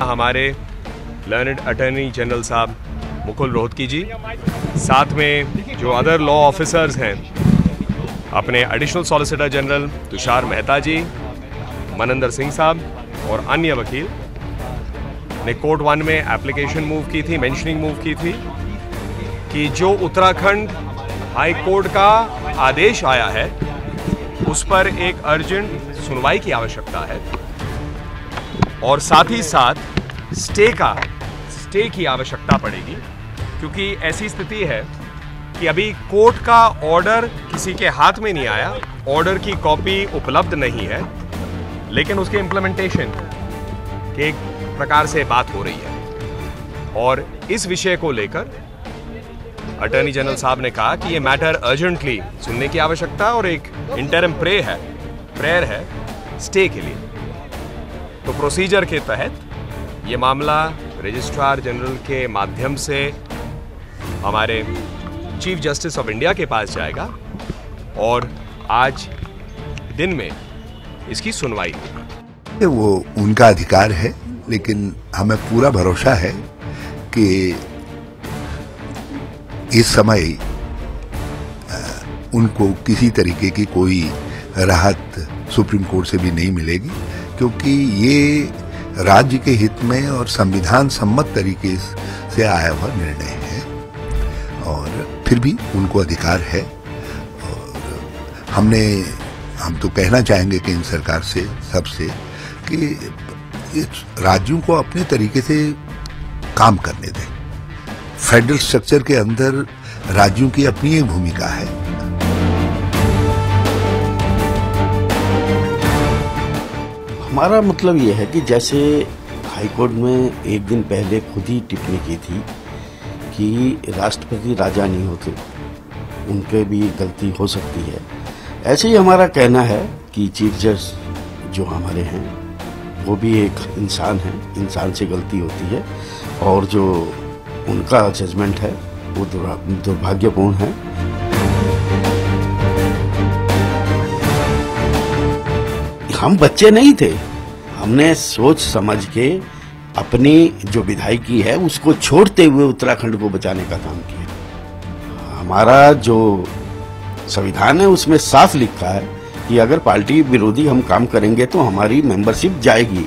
हमारे learned attorney general साहब मुकुल रोहतगी जी, साथ में जो अदर लॉ ऑफिसर्स हैं, अपने additional solicitor general Tushar Mehta ji, Maninder Singh साहब और अन्य वकील ने कोर्ट 1 में एप्लीकेशन मूव की थी, मेंशनिंग मूव की थी कि जो उत्तराखंड हाई कोर्ट का आदेश आया है उस पर एक अर्जेंट सुनवाई की आवश्यकता है और साथ ही साथ स्टे की आवश्यकता पड़ेगी, क्योंकि ऐसी स्थिति है कि अभी कोर्ट का ऑर्डर किसी के हाथ में नहीं आया, ऑर्डर की कॉपी उपलब्ध नहीं है, लेकिन उसके इम्प्लीमेंटेशन के एक प्रकार से बात हो रही है और इस विषय को लेकर अटॉर्नी जनरल साहब ने कहा कि ये मैटर अर्जेंटली सुनने की आवश्यकता और एक इंटरिम प्रेयर है स्टे के लिए। तो प्रोसीजर के तहत ये मामला रजिस्ट्रार जनरल के माध्यम से हमारे चीफ जस्टिस ऑफ इंडिया के पास जाएगा और आज दिन में इसकी सुनवाई होगी। वो उनका अधिकार है, लेकिन हमें पूरा भरोसा है कि इस समय उनको किसी तरीके की कोई राहत सुप्रीम कोर्ट से भी नहीं मिलेगी, क्योंकि ये राज्य के हित में और संविधान सम्मत तरीके से आया हुआ निर्णय है और फिर भी उनको अधिकार है। और हम तो कहना चाहेंगे कि इन सरकार से सबसे कि इस राज्यों को अपने तरीके से काम करने दें। फेडरल स्ट्रक्चर के अंदर राज्यों की अपनी एक भूमिका है। हमारा मतलब ये है कि जैसे हाईकोर्ट में एक दिन पहले खुद ही टिप्पणी की थी कि राष्ट्रपति राजा नहीं होते, उनके भी गलती हो सकती है, ऐसे ही हमारा कहना है कि चीफ जज जो हमारे हैं वो भी एक इंसान है, इंसान से गलती होती है और जो उनका जजमेंट है वो दुर्भाग्यपूर्ण है। हम बच्चे नहीं थे, हमने सोच समझ के अपनी जो विधायकी है उसको छोड़ते हुए उत्तराखंड को बचाने का काम किया। हमारा जो संविधान है उसमें साफ लिखा है कि अगर पार्टी विरोधी हम काम करेंगे तो हमारी मेंबरशिप जाएगी।